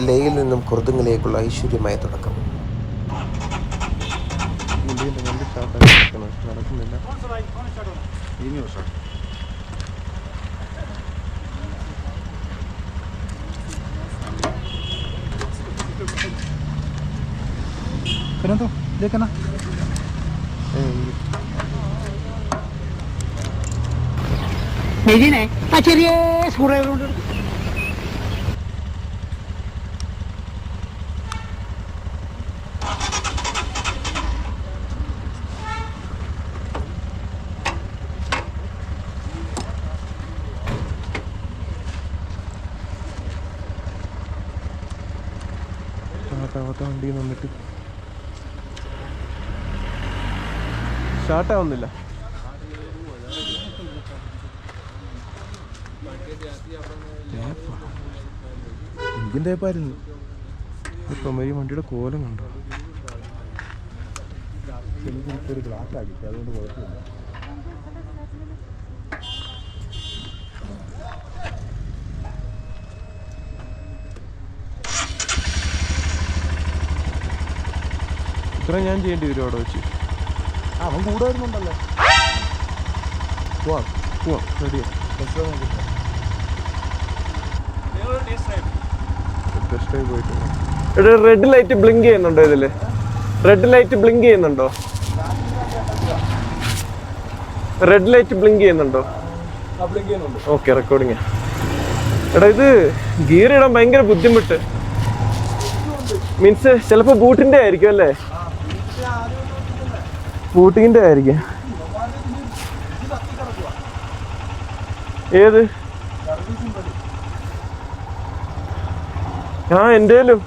ലേയിൽ നിന്നും കുർദുങ്ങിലേക്കുള്ള ഐശ്വര്യമായ തുടക്കം. നടക്കുന്നില്ല. ചെറിയ സ്കൂളുകളുണ്ട്. വണ്ടി വന്നിട്ട് സ്റ്റാർട്ടാവുന്നില്ല. എങ്കിലും തേപ്പായിരുന്നു. ഇപ്പം ഈ വണ്ടിയുടെ കോലം കണ്ടോ? ഒരു ഗ്ലാസ് ആക്കി, അതുകൊണ്ട് കുഴപ്പമില്ല. ഇത്ര ഞാൻ ചെയ്യേണ്ടി വരും അവിടെ വെച്ച്. അവൻ കൂടെ വരുന്നുണ്ടല്ലോ. പോവാം പോവാം, റെഡിയാ. റെഡ് ലൈറ്റ് ബ്ലിങ്ക് ചെയ്യുന്നുണ്ടോ ഇതില്? റെഡ് ലൈറ്റ് ബ്ലിങ്ക് ചെയ്യുന്നുണ്ടോ? റെഡ് ലൈറ്റ് ബ്ലിങ്ക് ചെയ്യുന്നുണ്ടോ? Okay, recording. എടാ, ഇത് ഗിയർ ഇടാൻ ഭയങ്കര ബുദ്ധിമുട്ട്. മീൻസ് ചിലപ്പോ ബൂട്ടിന്റെ ആയിരിക്കും അല്ലേ? ബൂട്ടിങ്ങിന്റെ ആയിരിക്കും. ഏത്? ആ, എന്തേലും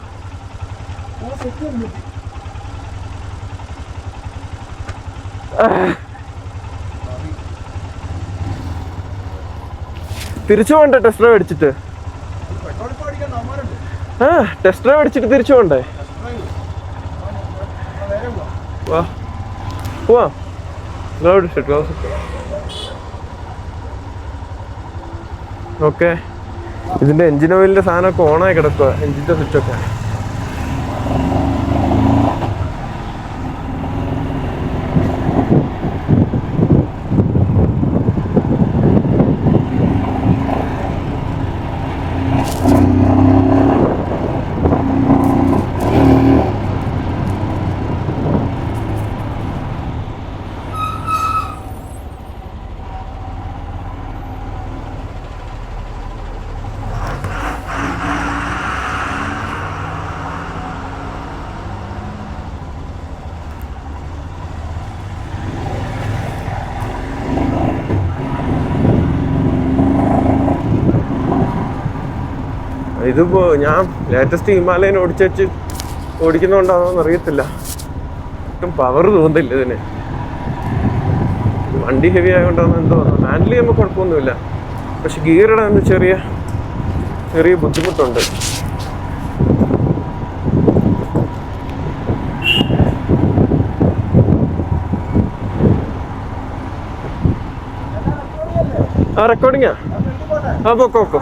തിരിച്ചു പോണ്ടേ? ടെസ്റ്റ് ഡ്രൈവ് അടിച്ചിട്ട് ടെസ്റ്റ് ഡ്രൈവ് അടിച്ചിട്ട് തിരിച്ചു പോണ്ടേ? വാ പോവാം. ഓക്കെ, ഇതിന്റെ എഞ്ചിൻ ഓയിലിന്റെ സാധനമൊക്കെ ഓണായി കിടക്കുക. എഞ്ചിന്റെ സ്വിച്ചൊക്കെ ഇതിപ്പോ ഞാൻ ലേറ്റസ്റ്റ് ഹിമാലയൻ ഓടിക്കുന്നോണ്ടാണോന്ന് അറിയത്തില്ല. ഒട്ടും പവർ തോന്നുന്നില്ല ഇതിന്. വണ്ടി ഹെവി ആയതുകൊണ്ടാണ് എന്തോ. ഹാൻഡിൽ ചെയ്യുമ്പോൾ കുഴപ്പമൊന്നുമില്ല, പക്ഷെ ഗിയർ ഇടാൻ ചെറിയ ബുദ്ധിമുട്ടുണ്ട്. ആ, റെക്കോർഡിങ്ങാ? ആ, പോക്കോ.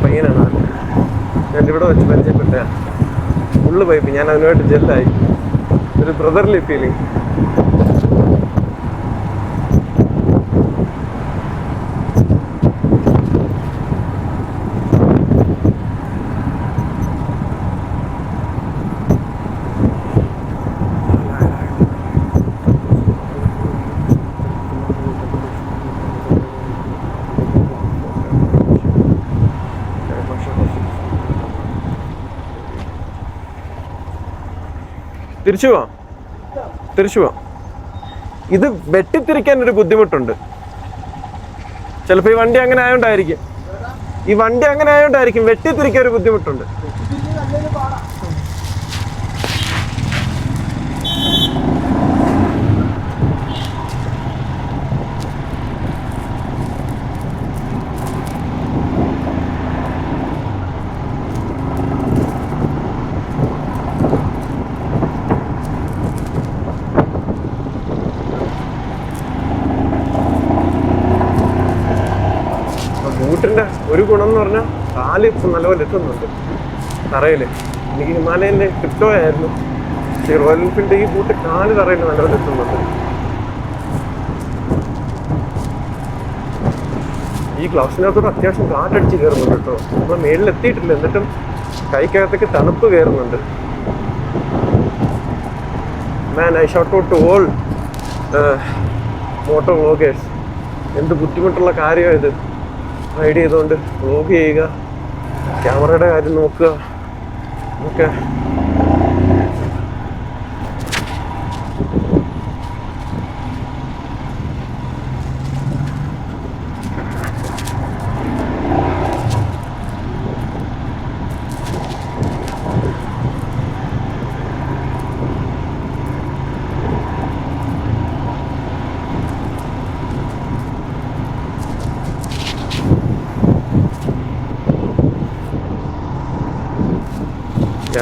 പയ്യനാണ് ഞാൻ ഇവിടെ വെച്ച് പരിചയപ്പെട്ട. Full pipe. ഞാൻ അതിനുമായിട്ട് ജെല്ലായി. ഒരു ബ്രദർലി ഫീലിംഗ്. തിരിച്ചു പോവാം. ഇത് വെട്ടിത്തിരിക്കാൻ ഒരു ബുദ്ധിമുട്ടുണ്ട്. ചിലപ്പോൾ ഈ വണ്ടി അങ്ങനെ ആയതുകൊണ്ടായിരിക്കും വെട്ടിത്തിരിക്കാൻ ഒരു ബുദ്ധിമുട്ടുണ്ട്. ബൂട്ടിന്റെ ഒരു ഗുണം എന്ന് പറഞ്ഞാൽ കാല് ഇപ്പം നല്ലപോലെ എത്തുന്നുണ്ട് തറയിൽ. എനിക്ക് ഹിമാലയൻ്റെ ക്രിപ്റ്റോ ആയിരുന്നു, ഈ റോയൽ എൻഫീൽഡ് ഈ ബൂട്ട് കാല് തറയിൽ നല്ലപോലെ എത്തുന്നുണ്ട്. ഈ ഗ്ലൗസിനകത്തോട് അത്യാവശ്യം കാറ്റടിച്ച് കയറുന്നുണ്ട് കേട്ടോ. നമ്മൾ മേളിൽ എത്തിയിട്ടില്ല, എന്നിട്ടും കൈക്കകത്തേക്ക് തണുപ്പ് കയറുന്നുണ്ട്. Man, I shout out to all moto vloggers. എന്ത് ബുദ്ധിമുട്ടുള്ള കാര്യമാണ് ഇത്. റൈഡ് ചെയ്തുകൊണ്ട് വ്ളോഗ് ചെയ്യുക, ക്യാമറയുടെ കാര്യം നോക്കുക, ഒക്കെ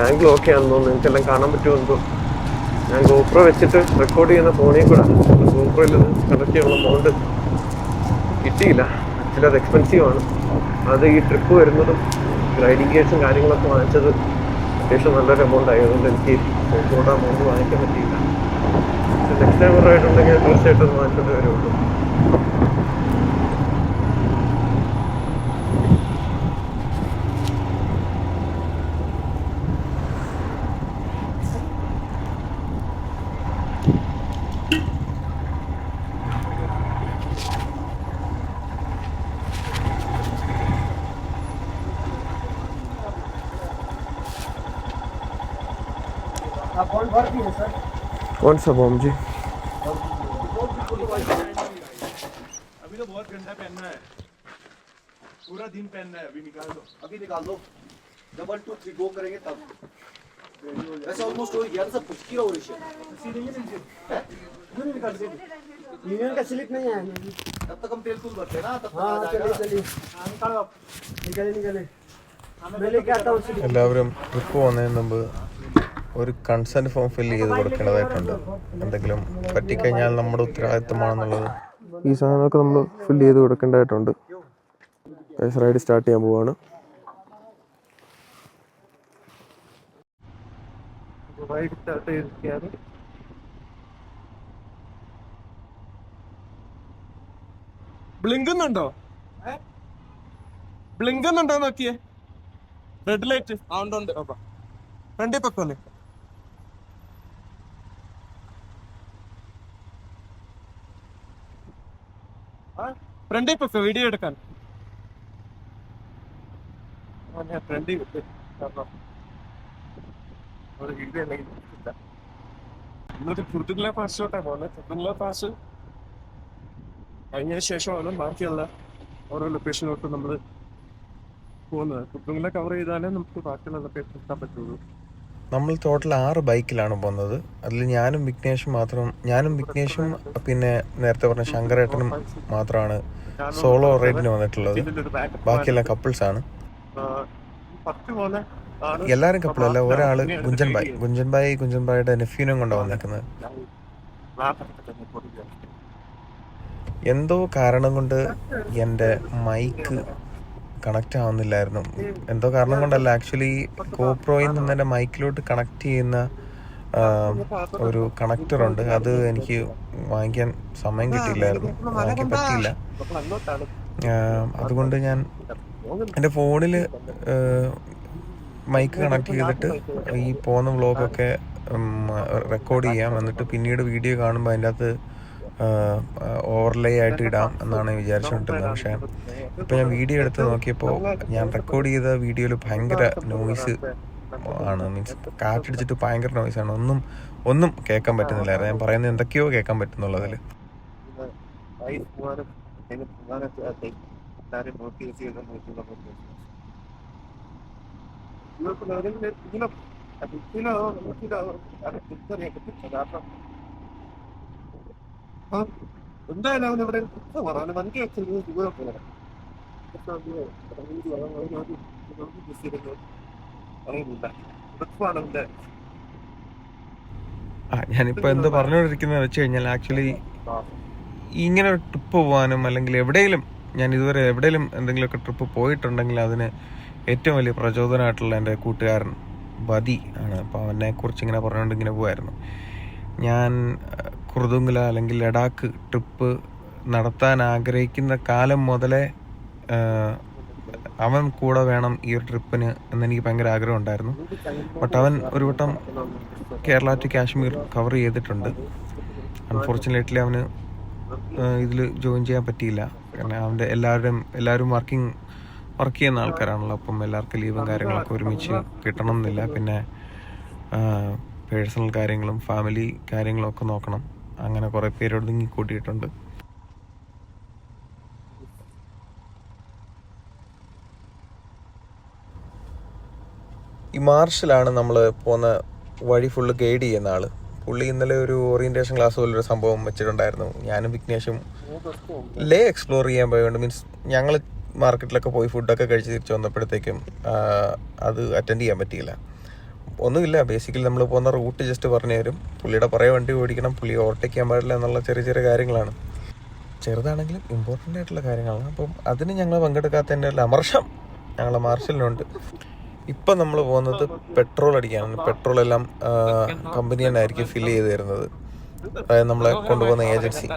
ആംഗിൾ ഓക്കെ ആണെന്ന് തോന്നുന്നു. എനിക്കെല്ലാം കാണാൻ പറ്റുമോ എന്തോ. ഞാൻ ഗോപ്രോ വെച്ചിട്ട് റെക്കോർഡ് ചെയ്യുന്ന ഫോണിൽ കൂടെ ഗോപ്രോയിൽ കണക്ട് ചെയ്യാനുള്ള എമൗണ്ട് കിട്ടിയില്ല. ആക്ച്വലി അത് എക്സ്പെൻസീവ് ആണ്. അത് ഈ ട്രിപ്പ് വരുന്നതും റൈഡിങ് ഗിയേഴ്സും കാര്യങ്ങളൊക്കെ വാങ്ങിച്ചത് അത്യാവശ്യം നല്ലൊരു എമൗണ്ട് ആയതുകൊണ്ട് എനിക്ക് ഗോപ്രോയുടെ എമൗണ്ട് വാങ്ങിക്കാൻ പറ്റിയില്ല. നെക്സ്റ്റ് ടൈം ഒരു റൈഡ് ഉണ്ടെങ്കിൽ തീർച്ചയായിട്ടും അത് വാങ്ങിക്കേണ്ടി വരുള്ളൂ. कौन सा बॉम्ब जी? अभी तो बहुत घंटा पहनना है, पूरा दिन पहनना है. अभी निकाल दो, अभी निकाल दो. जब 1 2 3 गो करेंगे तब. वैसे ऑलमोस्ट हो गया सब कुछ किया. और यूनियन का स्लिप नहीं है तब तक हम तेल कुछ भरते हैं ना. तब हाँ चलिए निकले मैं लेके आता हूँ. എല്ലാവരും ട്രിപ്പ് പോകുന്നതിന് മുമ്പ് ഒരു കൺസെന്റ് ഫോം ഫില്ല് ചെയ്ത് കൊടുക്കേണ്ടതായിട്ടുണ്ട്. എന്തെങ്കിലും പറ്റിക്കഴിഞ്ഞാൽ നമ്മുടെ ഉത്തരവാദിത്തമാണെന്നുള്ളത് ഈ സാധനമൊക്കെ നമ്മൾ ഫില്ല് ചെയ്ത് കൊടുക്കേണ്ടതായിട്ടുണ്ട്. റൈഡ് സ്റ്റാർട്ട് ചെയ്യാൻ പോവാണ്. ബ്ലിങ്കുന്നുണ്ടോ? ബ്ലിങ്കുന്നുണ്ടോ നോക്കിയേ. റെഡ് ലൈറ്റ് ഉണ്ട്. ഫ്രണ്ടിൽ പക്കല്ലേ? ഫ്രണ്ടിൽ പക്ക വീഡിയോ എടുക്കാൻ. ഫ്രണ്ടിൽ വീഡിയോ ഇന്നത്തെ കുർത്തുകളെ പാസിലോട്ടാണ് പോകുന്നത്. കുർത്തുകളെ പാസ് കഴിഞ്ഞതിന് ശേഷമാണ് ബാക്കിയുള്ള ഓരോ ലൊക്കേഷനിലോട്ട് നമ്മൾ പോകുന്നത്. കുർത്തുകളെ കവർ ചെയ്താലേ നമുക്ക് ബാക്കിയുള്ള ലൊക്കേഷൻ എത്താൻ പറ്റുള്ളൂ. നമ്മൾ ടോട്ടൽ 6 ബൈക്കിലാണ് പോകുന്നത്. അതിൽ ഞാനും വിഘ്നേഷും പിന്നെ നേരത്തെ പറഞ്ഞ ശങ്കരേട്ടനും മാത്രമാണ് സോളോ റൈഡിന് വന്നിട്ടുള്ളത്. ബാക്കിയെല്ലാം കപ്പിൾസ് ആണ്. എല്ലാവരും കപ്പിളല്ല, ഒരാള് ഗുഞ്ചൻബായിയുടെ നെഫ്യൂനും കൊണ്ടാണ് വന്നിരിക്കുന്നത്. എന്തോ കാരണം കൊണ്ട് എൻ്റെ മൈക്ക് കണക്റ്റ് ആവുന്നില്ലായിരുന്നു. എന്തോ കാരണം കൊണ്ടല്ല, ആക്ച്വലി ഗോപ്രോയിൽ നിന്ന് എൻ്റെ മൈക്കിലോട്ട് കണക്ട് ചെയ്യുന്ന ഒരു കണക്ടറുണ്ട്. അത് എനിക്ക് വാങ്ങിക്കാൻ സമയം കിട്ടിയില്ലായിരുന്നു, വാങ്ങിക്കാൻ പറ്റിയില്ല. അതുകൊണ്ട് ഞാൻ എൻ്റെ ഫോണിൽ മൈക്ക് കണക്ട് ചെയ്തിട്ട് ഈ പോകുന്ന വ്ളോഗൊക്കെ റെക്കോർഡ് ചെയ്യാം. എന്നിട്ട് പിന്നീട് വീഡിയോ കാണുമ്പോൾ അതിൻ്റെ അകത്ത് ഓവർലേ ആയിട്ട് ഇടാം എന്നാണ് വിചാരിച്ചുകൊണ്ടിരുന്നത്. പക്ഷേ ഇപ്പം ഞാൻ വീഡിയോ എടുത്ത് നോക്കിയപ്പോൾ ഞാൻ റെക്കോർഡ് ചെയ്ത വീഡിയോയിൽ ഭയങ്കര നോയ്സ് ആണ്. മീൻസ് കാറ്റടിച്ചിട്ട് ഭയങ്കര നോയ്സാണ്. ഒന്നും കേൾക്കാൻ പറ്റുന്നില്ലായിരുന്നു. ഞാൻ പറയുന്നത് എന്തൊക്കെയോ കേൾക്കാൻ പറ്റുന്നുള്ളതിൽ. എന്തായാലും അവനിവിടെ വണ്ടി വെച്ചത് ഞാനിപ്പോൾ എന്താ പറഞ്ഞുകൊണ്ടിരിക്കുന്നത് വെച്ച് കഴിഞ്ഞാൽ, ആക്ച്വലി ഇങ്ങനെ ഒരു ട്രിപ്പ് പോകാനും അല്ലെങ്കിൽ എവിടെയെങ്കിലും ഞാൻ ഇതുവരെ എവിടെയെങ്കിലും എന്തെങ്കിലുമൊക്കെ ട്രിപ്പ് പോയിട്ടുണ്ടെങ്കിൽ അതിന് ഏറ്റവും വലിയ പ്രചോദനമായിട്ടുള്ള എൻ്റെ കൂട്ടുകാരൻ ബദി ആണ്. അപ്പോൾ അവനെക്കുറിച്ച് ഇങ്ങനെ പറഞ്ഞുകൊണ്ട് ഇങ്ങനെ പോകുമായിരുന്നു. ഞാൻ കുർദുംഗല അല്ലെങ്കിൽ ലഡാക്ക് ട്രിപ്പ് നടത്താൻ ആഗ്രഹിക്കുന്ന കാലം മുതലേ അവൻ കൂടെ വേണം ഈ ഒരു ട്രിപ്പിന് എന്നെനിക്ക് ഭയങ്കര ആഗ്രഹം ഉണ്ടായിരുന്നു. ബട്ട് അവൻ ഒരു വട്ടം കേരള ടു കാശ്മീർ കവർ ചെയ്തിട്ടുണ്ട്. അൺഫോർച്ചുനേറ്റ്ലി അവന് ഇതിൽ ജോയിൻ ചെയ്യാൻ പറ്റിയില്ല. കാരണം അവൻ്റെ എല്ലാവരും വർക്ക് ചെയ്യുന്ന ആൾക്കാരാണല്ലോ. അപ്പം എല്ലാവർക്കും ലീവും കാര്യങ്ങളൊക്കെ ഒരുമിച്ച് കിട്ടണം എന്നില്ല. പിന്നെ പേഴ്സണൽ കാര്യങ്ങളും ഫാമിലി കാര്യങ്ങളും ഒക്കെ നോക്കണം. അങ്ങനെ കുറേ പേരോട് നീങ്ങി കൂട്ടിയിട്ടുണ്ട്. ഈ മാർഷിലാണ് നമ്മൾ പോകുന്ന വഴി ഫുള്ള് ഗൈഡ് ചെയ്യുന്ന ആൾ. പുള്ളി ഇന്നലെ ഒരു ഓറിയൻറ്റേഷൻ ക്ലാസ് പോലൊരു സംഭവം വെച്ചിട്ടുണ്ടായിരുന്നു. ഞാനും വിഘ്നേഷും ലേ എക്സ്പ്ലോർ ചെയ്യാൻ പോയതുകൊണ്ട് മീൻസ് ഞങ്ങൾ മാർക്കറ്റിലൊക്കെ പോയി ഫുഡൊക്കെ കഴിച്ച് തിരിച്ച് വന്നപ്പോഴത്തേക്കും അത് അറ്റൻഡ് ചെയ്യാൻ പറ്റിയില്ല. ഒന്നുമില്ല, ബേസിക്കലി നമ്മൾ പോകുന്ന റൂട്ട് ജസ്റ്റ് പറഞ്ഞു തരും. പുള്ളിയുടെ പുറകെ വണ്ടി ഓടിക്കണം, പുള്ളി ഓവർടേക്ക് ചെയ്യാൻ പാടില്ല എന്നുള്ള ചെറിയ ചെറിയ കാര്യങ്ങളാണ്. ചെറുതാണെങ്കിലും ഇമ്പോർട്ടൻ്റ് ആയിട്ടുള്ള കാര്യങ്ങളാണ്. അപ്പം അതിന് ഞങ്ങൾ പങ്കെടുക്കാത്തതിൻ്റെ ഒരു അമർഷം ഞങ്ങളെ മാർഷലിനുണ്ട്. ഇപ്പം നമ്മൾ പോകുന്നത് പെട്രോൾ അടിക്കാനാണ്. പെട്രോൾ എല്ലാം കമ്പനി തന്നെ ആയിരിക്കും ഫില്ല് ചെയ്ത് തരുന്നത്, അതായത് നമ്മളെ കൊണ്ടുപോകുന്ന ഏജൻസി.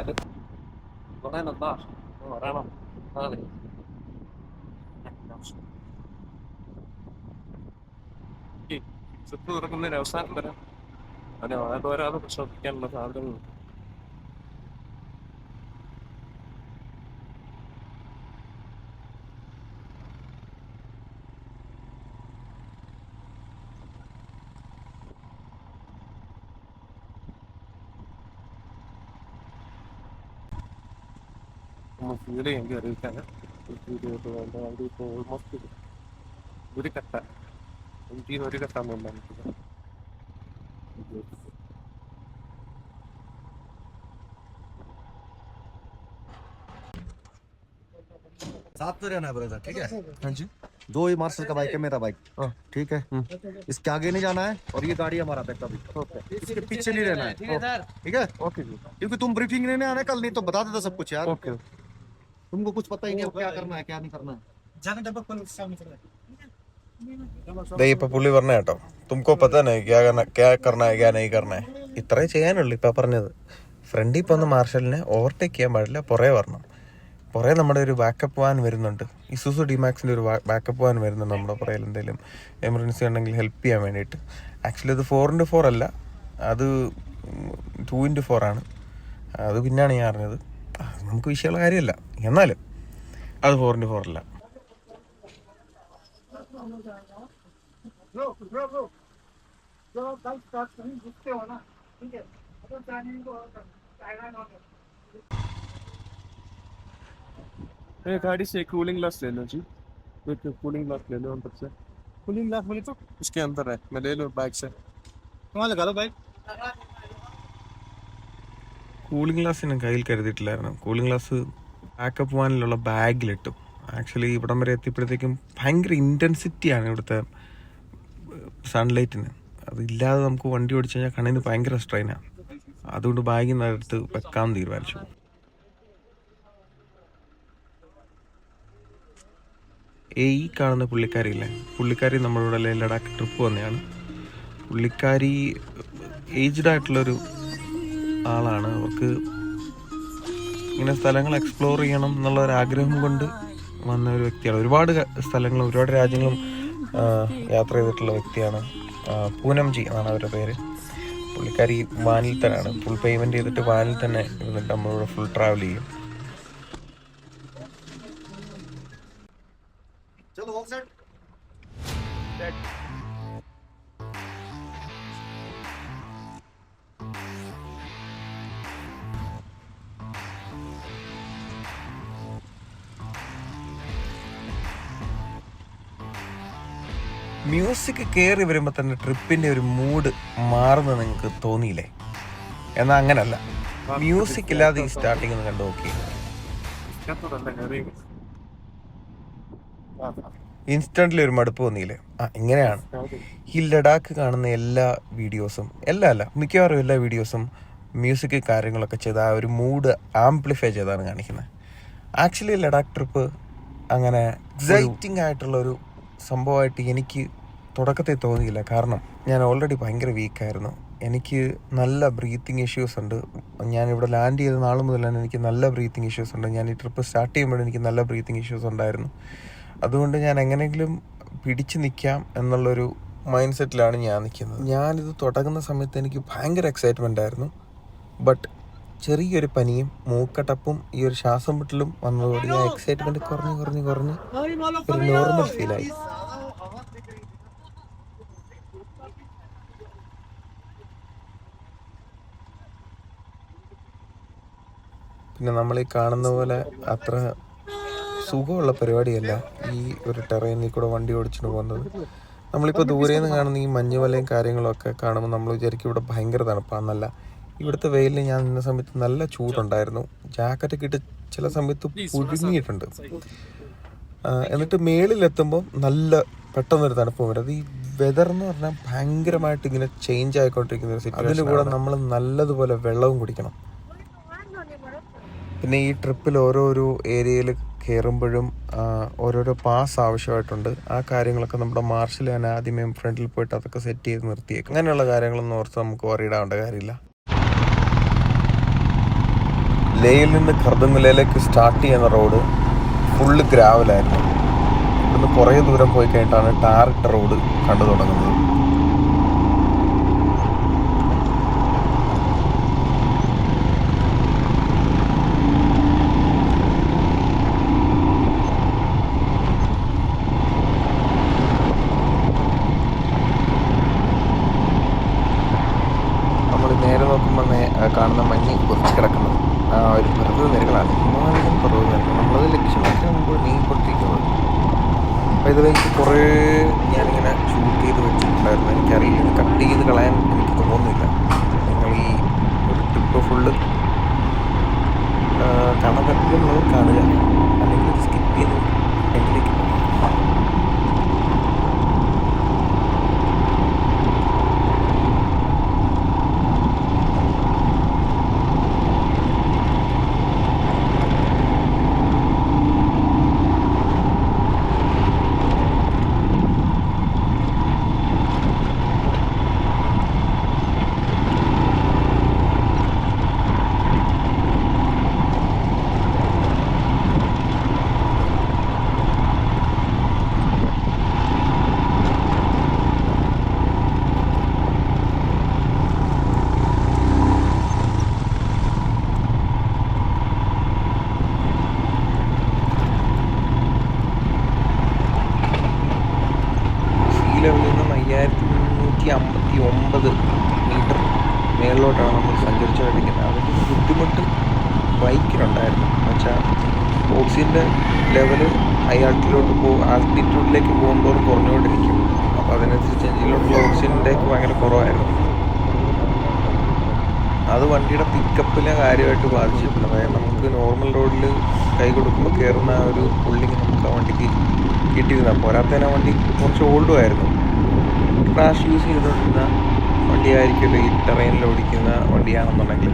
തുറക്കുന്നതിന് അവസാനം വരാം. അത് വരാതെ ശ്രദ്ധിക്കാനുള്ള സാധനങ്ങൾ. ഫീൽ ചെയ്യാൻ അറിയിക്കാന് ഇപ്പോൾ ഓൾമോസ്റ്റ് ഒരു കട്ട ഒരു കട്ടാന്ന് साथ में रहना है ब्रदर, ठीक है? हाँ जी, 2 ही मार्शल का बाइक है, मेरा बाइक, ठीक है? इसके आगे नहीं जाना है और ये गाड़ी हमारा बैक का भी, इसके पीछे नहीं रहना है, ठीक है? ओके, क्योंकि तुम ब्रीफिंग लेने आने कल, नहीं तो बता देता सब कुछ यार। ओके, तुमको कुछ पता ही नहीं क्या करना है क्या नहीं करना है। जाना डब्बा खोल सामने चल रहा है। ഇപ്പൊ പുള്ളി പറഞ്ഞ കേട്ടോ, തുമക്കോ പത്താ നഹീ ക്യാ കർനാ ഹൈ ക്യാ നഹീ കർനാ ഹൈ. ഇത്രേ ചെയ്യാനുള്ളൂ ഇപ്പൊ പറഞ്ഞത്. ഫ്രണ്ടിൽ പോകുന്ന മാർഷലിനെ ഓവർടേക്ക് ചെയ്യാൻ പാടില്ല, പുറകെ വരണം. പുറകെ നമ്മുടെ ഒരു ബാക്കപ്പ് വാൻ വരുന്നുണ്ട്. ഇസുസു ഡിമാക്സിൻ്റെ ഒരു ബാക്കപ്പ് വാൻ വരുന്നുണ്ട് നമ്മുടെ പുറകിൽ. എന്തെങ്കിലും എമർജൻസി ഉണ്ടെങ്കിൽ ഹെൽപ്പ് ചെയ്യാൻ വേണ്ടിയിട്ട്. ആക്ച്വലി അത് 4x4 അല്ല, അത് 2x4 ആണ്. അത് പിന്നാണ് ഞാൻ അറിഞ്ഞത്. നമുക്ക് വിഷയമുള്ള കാര്യമല്ല, എന്നാലും അത് 4x4 അല്ല. गाड़ी से कूलिंग ग्लास ले लो जी, कूलिंग ग्लास ले लो अंदर से। कूलिंग ग्लास बोले तो उसके अंदर है, मैं ले लो बाइक से। वहाँ लगा लो बाइक। കൂളിംഗ് ഗ്ലാസ് ഞാൻ കയ്യിൽ കരുതിയിട്ടില്ലായിരുന്നു. കൂളിംഗ് ഗ്ലാസ് ബാക്കപ്പ് വാനിലുള്ള ബാഗിലിട്ടു. ആക്ച്വലി ഇവിടം വരെ എത്തിയപ്പോഴത്തേക്കും ഭയങ്കര ഇൻറ്റൻസിറ്റിയാണ് ഇവിടുത്തെ സൺലൈറ്റിന്. അതില്ലാതെ നമുക്ക് വണ്ടി ഓടിച്ചു കഴിഞ്ഞാൽ കണ്ണിന് ഭയങ്കര സ്ട്രെയിനാണ്. അതുകൊണ്ട് ബാഗിൽ നിന്ന് എടുത്ത് വെക്കാൻ തീരുമാനിച്ചു. ഈ കാണുന്ന പുള്ളിക്കാരിയില്ലേ, പുള്ളിക്കാരി നമ്മളിവിടെ ലഡാക്ക് ട്രിപ്പ് വന്നതാണ്. പുള്ളിക്കാരി ഏജ്ഡ് ആയിട്ടുള്ളൊരു ആളാണ്. അവർക്ക് ഇങ്ങനെ സ്ഥലങ്ങൾ എക്സ്പ്ലോർ ചെയ്യണം എന്നുള്ള ഒരു ആഗ്രഹം കൊണ്ട് വന്ന ഒരു വ്യക്തിയാണ്. ഒരുപാട് സ്ഥലങ്ങളും ഒരുപാട് രാജ്യങ്ങളും യാത്ര ചെയ്തിട്ടുള്ള വ്യക്തിയാണ്. പൂനംജി എന്നാണ് അവരുടെ പേര്. പുള്ളിക്കാരി വാനിൽ തന്നെയാണ്, ഫുൾ പേയ്മെൻറ്റ് ചെയ്തിട്ട് വാനിൽ തന്നെ ഇരുന്നിട്ട് നമ്മളിവിടെ ഫുൾ ട്രാവൽ ചെയ്യും. चलो ऑफ सेट മ്യൂസിക് കയറി വരുമ്പോൾ തന്നെ ട്രിപ്പിൻ്റെ ഒരു മൂഡ് മാറുന്നത് നിങ്ങൾക്ക് തോന്നിയില്ലേ? എന്നാൽ അങ്ങനല്ല, മ്യൂസിക് ഇല്ലാതെ ഈ സ്റ്റാർട്ടിങ് ഒന്ന് കണ്ടു നോക്കി. ഇൻസ്റ്റന്റ്ലി ഒരു മടുപ്പ് തോന്നിയില്ലേ? ഇങ്ങനെയാണ് ഈ ലഡാക്ക് കാണുന്ന എല്ലാ വീഡിയോസും, മിക്കവാറും എല്ലാ വീഡിയോസും മ്യൂസിക് കാര്യങ്ങളൊക്കെ ചെയ്ത് ആ ഒരു മൂഡ് ആംപ്ലിഫൈ ചെയ്താണ് കാണിക്കുന്നത്. ആക്ച്വലി ലഡാക്ക് ട്രിപ്പ് അങ്ങനെ എക്സൈറ്റിംഗ് ആയിട്ടുള്ളൊരു സംഭവമായിട്ട് എനിക്ക് തുടക്കത്തിൽ തോന്നിയില്ല. കാരണം ഞാൻ ഓൾറെഡി ഭയങ്കര വീക്കായിരുന്നു. എനിക്ക് നല്ല ബ്രീത്തിങ് ഇഷ്യൂസ് ഉണ്ട്. ഞാനിവിടെ ലാൻഡ് ചെയ്ത നാൾ മുതൽ തന്നെ എനിക്ക് നല്ല ബ്രീത്തിങ് ഇഷ്യൂസ് ഉണ്ട്. ഞാൻ ഈ ട്രിപ്പ് സ്റ്റാർട്ട് ചെയ്യുമ്പോഴും എനിക്ക് നല്ല ബ്രീത്തിങ് ഇഷ്യൂസ് ഉണ്ടായിരുന്നു. അതുകൊണ്ട് ഞാൻ എങ്ങനെയെങ്കിലും പിടിച്ചു നിൽക്കാം എന്നുള്ളൊരു മൈൻഡ് സെറ്റിലാണ് ഞാൻ നിൽക്കുന്നത്. ഞാനിത് തുടങ്ങുന്ന സമയത്ത് എനിക്ക് ഭയങ്കര എക്സൈറ്റ്മെൻ്റ് ആയിരുന്നു. ബട്ട് ചെറിയൊരു പനിയും മൂക്കടപ്പും ഈ ഒരു ശ്വാസം മുട്ടലും വന്നതോടെ ആ എക്സൈറ്റ്മെൻറ്റ് കുറഞ്ഞ് ഒരു നോർമൽ ഫീലായി. പിന്നെ നമ്മൾ ഈ കാണുന്ന പോലെ അത്ര സുഖമുള്ള പരിപാടിയല്ല ഈ ഒരു ടെറൈനിൽ കൂടെ വണ്ടി ഓടിച്ചിട്ട് പോകുന്നത്. നമ്മളിപ്പോൾ ദൂരെ നിന്ന് കാണുന്ന ഈ മഞ്ഞുമലയും കാര്യങ്ങളൊക്കെ കാണുമ്പോൾ നമ്മൾ വിചാരിക്കും ഇവിടെ ഭയങ്കര തണുപ്പാണെന്നല്ല. ഇവിടുത്തെ വെയിലിൽ ഞാൻ നിന്ന സമയത്ത് നല്ല ചൂടുണ്ടായിരുന്നു. ജാക്കറ്റൊക്കെ ഇട്ട് ചില സമയത്ത് പുഴുങ്ങിയിട്ടുണ്ട്. എന്നിട്ട് മേളിലെത്തുമ്പോൾ നല്ല പെട്ടെന്നൊരു തണുപ്പ് വരും. അത് ഈ വെതർ എന്ന് പറഞ്ഞാൽ ഭയങ്കരമായിട്ട് ഇങ്ങനെ ചേഞ്ച് ആയിക്കൊണ്ടിരിക്കുന്ന ഒരു സിറ്റുവേഷൻ. അതിൻ്റെ കൂടെ നമ്മൾ നല്ലതുപോലെ വെള്ളവും കുടിക്കണം. പിന്നെ ഈ ട്രിപ്പിൽ ഓരോരോ ഏരിയയിൽ കയറുമ്പോഴും ഓരോരോ പാസ് ആവശ്യമായിട്ടുണ്ട്. ആ കാര്യങ്ങളൊക്കെ നമ്മുടെ മാർഷൽ ഞാൻ ആദ്യമേ ഫ്രണ്ടിൽ പോയിട്ട് അതൊക്കെ സെറ്റ് ചെയ്ത് നിർത്തിയേക്കും. അങ്ങനെയുള്ള കാര്യങ്ങളൊന്നും ഓർത്ത് നമുക്ക് വറിയിടാവേണ്ട കാര്യമില്ല. ലേയിൽ നിന്ന് ഖർദുംഗലയിലേക്ക് സ്റ്റാർട്ട് ചെയ്യുന്ന റോഡ് ഫുള്ള് ഗ്രാവലായിരുന്നു. ഇവിടുന്ന് കുറേ ദൂരം പോയി കഴിഞ്ഞിട്ടാണ് ടാറിട്ട റോഡ് കണ്ടു തുടങ്ങുന്നത്. നമ്മൾ നേരെ നോക്കുമ്പോൾ കാണുന്ന മഞ്ഞ് കുറച്ച് കിടക്കുന്നത് ഒരു പർവ്വത നിരകളാണ്. ഹിമാലയൻ പർവ്വത നിരകൾ. നമ്മളത് ലക്ഷ്യമാക്കി മുമ്പ് നീങ്ങിക്കൊണ്ടിരിക്കുന്നത്. അപ്പോൾ ഇത് എനിക്ക് കുറേ ഞാനിങ്ങനെ ഷൂട്ട് ചെയ്ത് വെച്ചിട്ടുണ്ടായിരുന്നു. എനിക്കറിയില്ല, ഇത് കട്ട് ചെയ്ത് കളയാൻ എനിക്ക് തോന്നുന്നില്ല. നിങ്ങൾ ഈ ഒരു ട്രിപ്പ് ഫുള്ള് കാണാൻ പറ്റുന്നവർ കാണുക, അല്ലെങ്കിൽ സ്കിപ്പ് ചെയ്ത് എങ്കിലേക്ക് പോകും. ലെവലിൽ നിന്നും 5359 മീറ്റർ മേളിലോട്ടാണ് നമ്മൾ സഞ്ചരിച്ചുകൊണ്ടിരിക്കുന്നത്. അതിൻ്റെ ബുദ്ധിമുട്ട് ബൈക്കിനുണ്ടായിരുന്നു. എന്നുവെച്ചാൽ ഓക്സിജൻ്റെ ലെവല് ഹൈ ആൾട്ടിറ്റ്യൂഡിലേക്ക് പോകുമ്പോഴും കുറഞ്ഞുകൊണ്ടിരിക്കും. അപ്പോൾ അതിനനുസരിച്ച് എഞ്ചിനിലോട്ടുള്ള ഓക്സിജൻ്റെ ഭയങ്കര കുറവായിരുന്നു. അത് വണ്ടിയുടെ പിക്കപ്പിനെ കാര്യമായിട്ട് ബാധിച്ചിട്ടുണ്ട്. അതായത് നമുക്ക് നോർമൽ റോഡിൽ കൈ കൊടുക്കുമ്പോൾ കയറുന്ന ആ ഒരു പുള്ളിങ് നമുക്ക് ആ വണ്ടിക്ക് കിട്ടിയിരുന്ന പോരാത്തതിന് വണ്ടി കുറച്ച് ഓൾഡും ആയിരുന്നു. ക്രാഷ് യൂസ് ചെയ്തുകൊണ്ടിരുന്ന വണ്ടിയായിരിക്കുമല്ലോ ഈ ടെറൈനിൽ ഓടിക്കുന്ന വണ്ടിയാണെന്നുണ്ടെങ്കിൽ.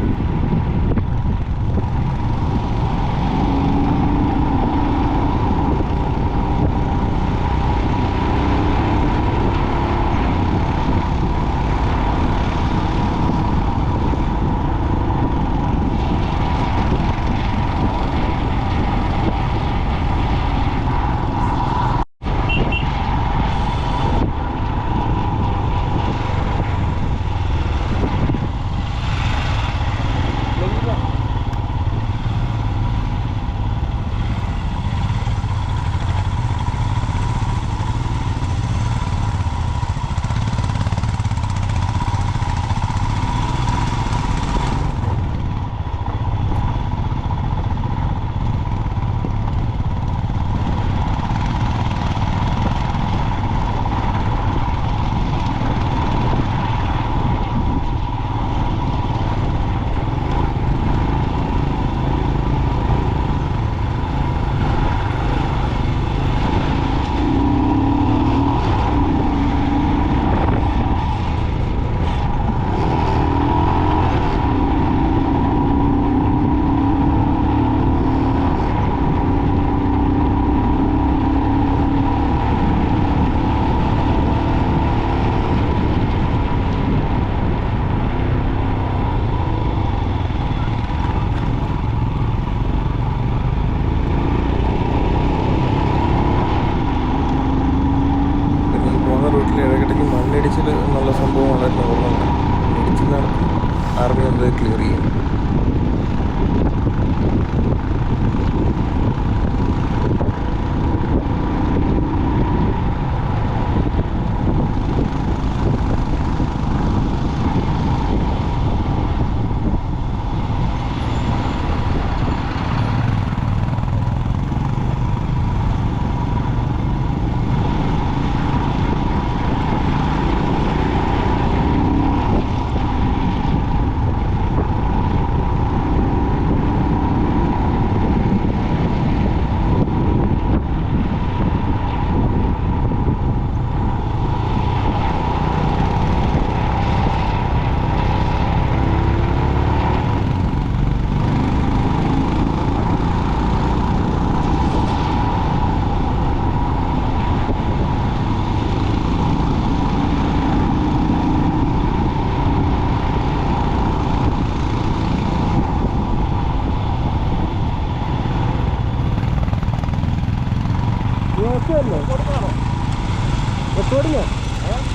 റെക്കോർഡിങ്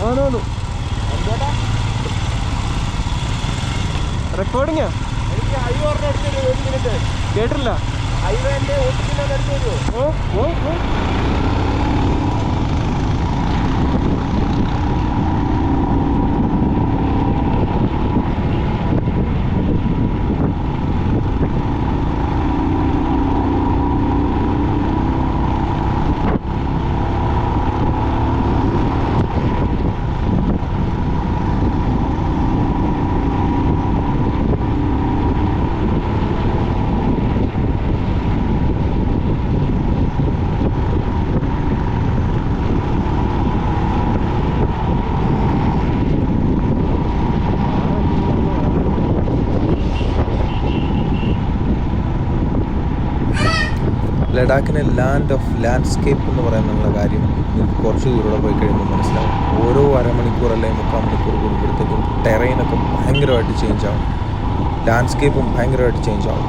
ആണോ റെക്കോർഡിങ് കേട്ടില്ല ലഡാക്കിനെ ലാൻഡ് ഓഫ് ലാൻഡ്സ്കേപ്പ് എന്ന് പറയുന്നുള്ള കാര്യം കുറച്ച് ദൂരം പോയി കഴിയുമ്പോൾ മനസ്സിലാവും. ഓരോ അരമണിക്കൂർ അല്ലെങ്കിൽ 3/4 മണിക്കൂർ കൂടുമ്പോഴത്തേക്കും ടെറൈനൊക്കെ ഭയങ്കരമായിട്ട് ചേഞ്ച് ആവും, ലാൻഡ്സ്കേപ്പും ഭയങ്കരമായിട്ട് ചേഞ്ച് ആവും.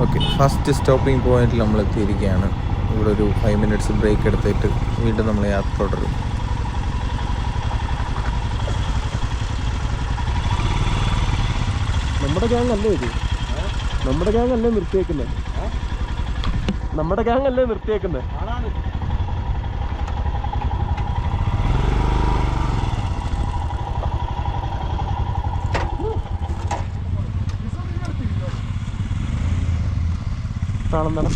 ഓക്കെ, ഫസ്റ്റ് സ്റ്റോപ്പിംഗ് പോയിന്റിൽ നമ്മൾ എത്തിയിരിക്കുകയാണ്. ഇവിടെ ഒരു 5 മിനിറ്റ്സ് ബ്രേക്ക് എടുത്തിട്ട് വീണ്ടും നമ്മൾ യാത്ര തുടരും. നമ്മുടെ ഗ്യാങ് അല്ലേ ഇത്? നമ്മുടെ ഗ്യാങ് അല്ലേ നിർത്തിയേക്കുന്നത്? നമ്മുടെ ഗ്യാങ് അല്ലേ നിർത്തിയേക്കുന്നത്? താളം താളം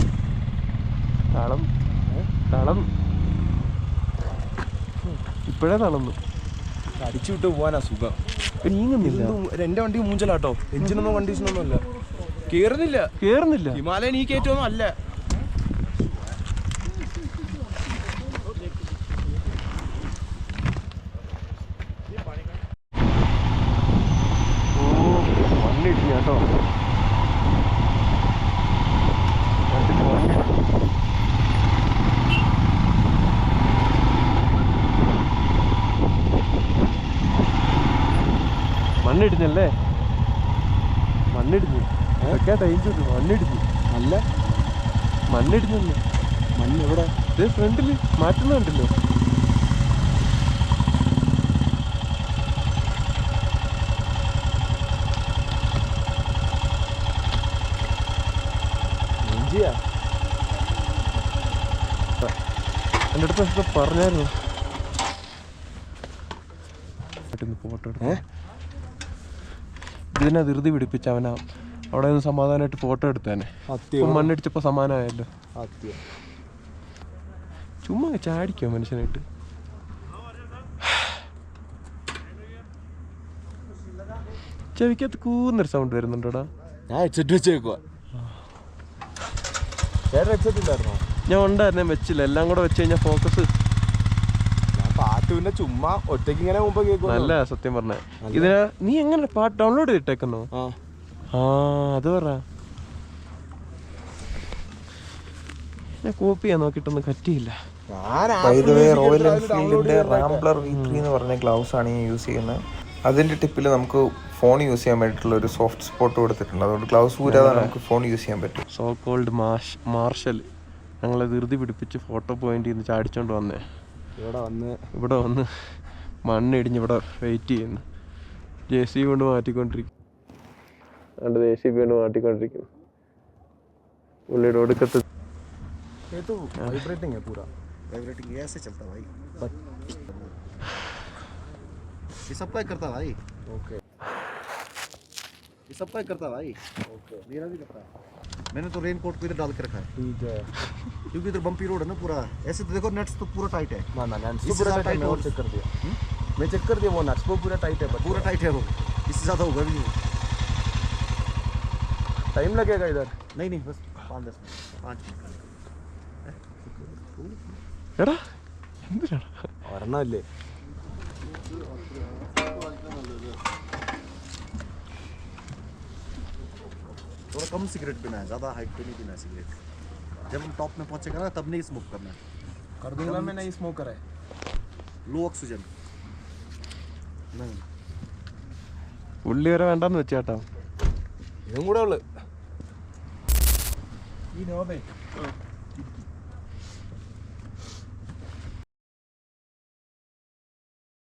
താളം താളം ഇപ്പോഴേ തളന്നു. അടിച്ചു വിട്ട് പോകാനാ സുഖം. നീങ്ങുന്നില്ല. എന്റെ വണ്ടി മൂഞ്ചലാട്ടോ, എഞ്ചിനൊന്നും കണ്ടീഷനൊന്നും അല്ല, കേറുന്നില്ല. ഹിമാലയൻ ഈ കയറ്റമൊന്നും അല്ല. മണ്ണിട്ടില്ല കേട്ടോ. മണ്ണിടിഞ്ഞല്ലേ? മണ്ണിടിഞ്ഞു. ഒക്കെ ടൈം മണ്ണിടിഞ്ഞു. അല്ല, മണ്ണിടിഞ്ഞല്ലേ? മണ്ണ് എവിടെ? ഇത് ഫ്രണ്ടിൽ മാറ്റുന്നുണ്ടല്ലോ. എൻ്റെ അടുത്ത് പറഞ്ഞായിരുന്നു ഫോട്ടോ എടുത്തേ. ഇതിനെ ധൃതി പിടിപ്പിച്ച അവനാ അവിടെ നിന്ന് സമാധാനമായിട്ട് ഫോട്ടോ എടുത്തേനെ. മണ്ണിടിച്ചപ്പോ സമാധാനമായല്ലോ. ചുമ്മാ ചാടിക്കോ മനുഷ്യനായിട്ട്. ചെവിക്കകത്ത് കൂന്നൊരു സൗണ്ട് വരുന്നുണ്ടോടാ? ഞാൻ ഹെഡ്സെറ്റ് വെച്ചേക്കുവാ. ഹെഡ്സെറ്റ് ഇല്ലായിരുന്നോ? ഞാൻ ഉണ്ടായിരുന്നു, ഞാൻ വെച്ചില്ല. എല്ലാം കൂടെ വെച്ച് കഴിഞ്ഞാൽ ഫോക്കസ് പാട്ട് പിന്നെ ചുമ്മാ ഒറ്റയ്ക്ക് ഇങ്ങനെ മുമ്പ് കേൾക്കും. നല്ല സത്യം പറഞ്ഞ. ഇതിന് നീ എങ്ങനെ പാട്ട് ഡൗൺലോഡ് ചെയ്തിട്ടേക്കുന്നോ? ആ അത് പറ. ഞാൻ കോപ്പി ചെയ്യാൻ നോക്കിയിട്ടൊന്നും പറ്റിയില്ല. റോയൽ എൻഫീൽഡിന്റെ റാംബ്ലർ V3 എന്ന് പറഞ്ഞ ഗ്ലൗസ് ആണ് ഞാൻ യൂസ് ചെയ്യുന്നത്. അതിന്റെ ടിപ്പിൽ നമുക്ക് ഫോൺ യൂസ് ചെയ്യാൻ വേണ്ടിയിട്ടുള്ള ഒരു സോഫ്റ്റ് സ്പോട്ട് കൊടുത്തിട്ടുണ്ട്. അതുകൊണ്ട് ഗ്ലൗസ് ഊരാതെ നമുക്ക് ഫോൺ യൂസ് ചെയ്യാൻ പറ്റും. സോ കോൾഡ് മാർഷൽ ഞങ്ങളെ ധൃതി പിടിപ്പിച്ച് ഫോട്ടോ പോയിന്റ് ചെയ്ത് ചാടിച്ചോണ്ട് വന്നേ. ഇവിടെ വന്ന് മണ്ണിടിഞ്ഞ് ഇവിടെ വെയിറ്റ് ചെയ്യുന്നു. JCB കൊണ്ട് മാറ്റിക്കൊണ്ടിരിക്കും. അതുകൊണ്ട് JCB കൊണ്ട് മാറ്റിക്കൊണ്ടിരിക്കുന്നു. പുള്ളിയുടെ ഒടുക്കത്ത് वाइब्रेटिंग है पूरा. वाइब्रेटिंग ये ऐसे चलता भाई. ये सबका ही करता भाई. ओके. ये सबका ही करता भाई. ओके. मेरा भी करता है. मैंने तो रेन कोट पूरे डाल के रखा है. ठीक है. क्योंकि इधर बम्पी रोड है ना पूरा. ऐसे तो देखो नट्स तो पूरा टाइट है. ना नट्स तो पूरा टाइट है. और चेक कर दिया. मैं चेक कर दिया वो नट्स वो पूरा टाइट है. पूरा टाइट है वो. इससे ज़्यादा होगा भी नहीं. टाइम लगेगा इधर? नहीं बस 5-10 मिनट 5 मिनट. എടാ എന്തിനാണ് ഒരെണ്ണല്ലേ? थोड़ा कम सिगरेट पीना है, ज़्यादा हाइट पे नहीं पीना है सिगरेट. जब हम टॉप में पहुंचेगा ना तब नहीं स्मोक करना है. कर दूंगा मैं, नहीं स्मोकर है. लो ऑक्सीजन. नहीं പുള്ളി വരെ വേണ്ടെന്ന് വെച്ചേട്ടാ. ഇതും കൂടെ ഉള്ളു. ഈ നോബേ